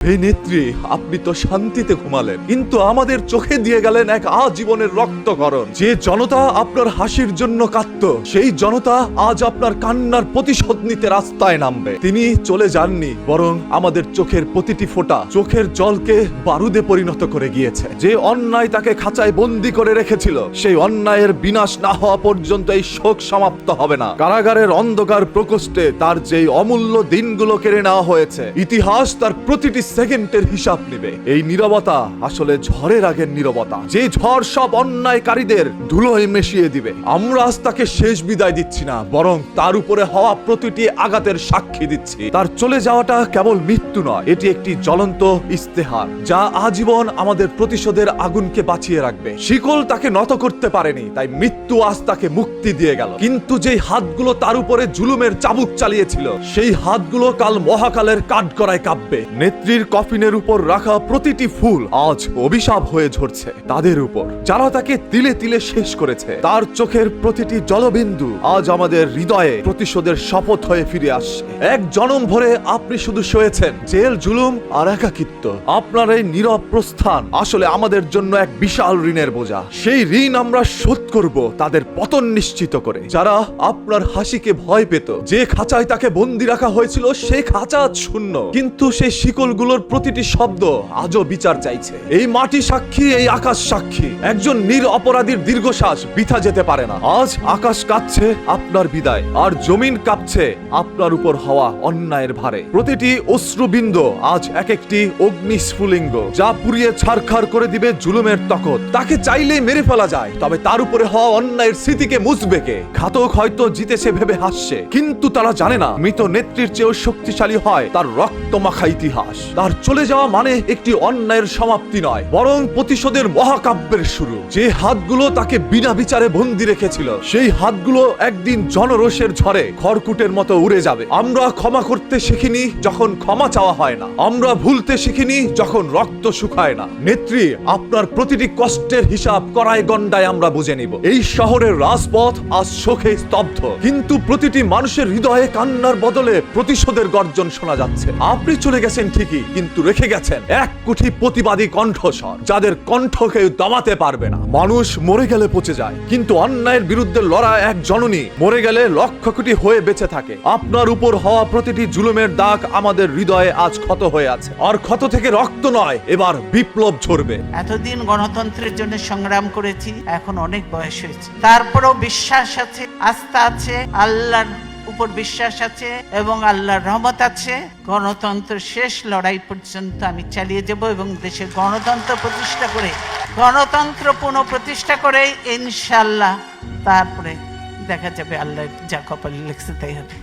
হে নেত্রী, আপনি তো শান্তিতে ঘুমালেন, কিন্তু আমাদের চোখে দিয়ে গেলেন এক আজীবনের রক্তকরণ। যে জনতা আপনার হাসির জন্য কাঁদত, সেই জনতা আজ আপনার কান্নার প্রতিশোধ নিতে রাস্তায় নামবে। তিনি চলে যাননি, বরং আমাদের চোখের প্রতিটি ফোঁটা চোখের জলকে বারুদে পরিণত করে গিয়েছে। যে অন্যায় তাকে খাঁচায় বন্দি করে রেখেছিল, সেই অন্যায়ের বিনাশ না হওয়া পর্যন্ত এই শোক সমাপ্ত হবে না। কারাগারের অন্ধকার প্রকোষ্ঠে তার যেই অমূল্য দিনগুলো কেড়ে নেওয়া হয়েছে, ইতিহাস তার প্রতিটি সেকেন্ডের হিসাব নেবে। এই নীরবতা আসলে ঝড়ের আগের নীরবতা, যে ঝড় সব অন্যায়কারীদের ধুলোয় মিশিয়ে দিবে। আমরা আজ তাকে শেষ বিদায় দিচ্ছি না, বরং তার উপরে হওয়া প্রতিটি আঘাতের সাক্ষী দিচ্ছি। তার চলে যাওয়াটা কেবল মৃত্যু নয়, এটি একটি জ্বলন্ত ইস্তেহার, যা আজীবন আমাদের প্রতিশোধের আগুনকে বাঁচিয়ে রাখবে। শিকল তাকে নত করতে পারেনি, তাই মৃত্যু আজ তাকে মুক্তি দিয়ে গেল। কিন্তু যেই হাতগুলো তার উপরে জুলুমের চাবুক চালিয়েছিল, সেই হাতগুলো কাল মহাকালের কাঠগড়ায় কাঁপবে। নেত্রীর কফিনের উপর রাখা প্রতিটি ফুল আজ অভিশাপ হয়ে ঝরছে তাদের উপর, যারা তাকে তিলে তিলে শেষ করেছে। তার চোখের প্রতিটি জলবিন্দু আজ আমাদের হৃদয়ে প্রতিশোধের শপথ হয়ে ফিরে আসছে। এক জনম ভরে আপনি শুধু সয়েছেন জেল, জুলুম আর একাকিত্ব। আপনার এই নীরব প্রস্থান আসলে আমাদের জন্য এক বিশাল ঋণের বোঝা। সেই ঋণ আমরা শোধ করব তাদের পতন নিশ্চিত করে, যারা আপনার হাসিকে ভয় পেত। যে খাঁচায় তাকে বন্দি রাখা হয়েছিল, সেই খাঁচা আজ শূন্য, কিন্তু সেই শিকলগুলোর প্রতিটি শব্দ আজও বিচার চাইছে। এই মাটি সাক্ষী, এই আকাশ সাক্ষী, একজন নিরপরাধীর দীর্ঘশ্বাস বৃথা যেতে পারে না। আজ আকাশ কাঁপছে আপনার বিদায়, আর জমিন কাঁপছে আপনার উপর হওয়া অন্যায়ের ভারে। প্রতিটি অশ্রুবিন্দু আজ এক একটি অগ্নিস্ফুলিঙ্গ, যা পুড়িয়ে ছারখার করে দিবে জুলুমের তকত। তাকে চাইলেই মেরে ফেলা যায়, তবে তার উপরে হওয়া অন্যায়ের স্মৃতিকে মুছবে কে? ঘাতক হয়তো জিতেছে ভেবে হাসছে, কিন্তু তারা জানে না মৃত নেত্রীর চেয়েও শক্তিশালী হয় তার রক্তমাখা ইতিহাস। তার চলে যাওয়া মানে একটি অন্যায়ের সমাপ্তি নয়, বরং প্রতিশোধের মহাকাব্যের শুরু। যে হাতগুলো তাকে বিনা বিচারে বন্দি রেখেছিল, সেই হাতগুলো একদিন জনরোষের ঝড়ে খড়কুটের মতো উড়ে যাবে। আমরা ক্ষমা করতে শিখিনি যখন ক্ষমা চাওয়া হয় না, আমরা ভুলতে শিখিনি যখন রক্ত শুকায় না। নেত্রী, আপনার প্রতিটি কষ্টের হিসাব কড়ায় গন্ডায় আমরা বুঝে নিব। এই শহরের রাজপথ আজ শোকে স্তব্ধ, কিন্তু প্রতিটি মানুষের হৃদয়ে কান্নার বদলে প্রতিশোধের গর্জন শোনা যাচ্ছে। আপনি চলে গেছেন ঠিকই, কিন্তু রেখে গেছেন এক কোটি প্রতিবাদী কণ্ঠস্বর, যাদের কণ্ঠ কেউ দমাতে পারবে না। মানুষ মরে গেলে পচে যায়, কিন্তু অন্যায়ের বিরুদ্ধে লড়া এক জননী মরে গেলে লক্ষ কোটি হয়ে বেঁচে থাকে। আপনার উপর হওয়া প্রতিটি জুলুমের দাগ আমাদের হৃদয়ে আজ ক্ষত হয়ে আছে, আর ক্ষত থেকে রক্ত নয়, এবার বিপ্লব ঝরবে। এতদিন গণতন্ত্রের জন্য সংগ্রাম করেছি, এখন অনেক বয়স হয়েছে, তারপরেও বিশ্বাস আছে, আস্থা আছে, আল্লাহর উপর বিশ্বাস আছে এবং আল্লাহর রহমত আছে। গণতন্ত্র শেষ লড়াই পর্যন্ত আমি চালিয়ে যাব এবং দেশে গণতন্ত্র প্রতিষ্ঠা করে, গণতন্ত্র পুনঃপ্রতিষ্ঠা করে ইনশাআল্লাহ তারপরে দেখা যাবে আল্লাহ যা কপালে লিখছে তাই হবে।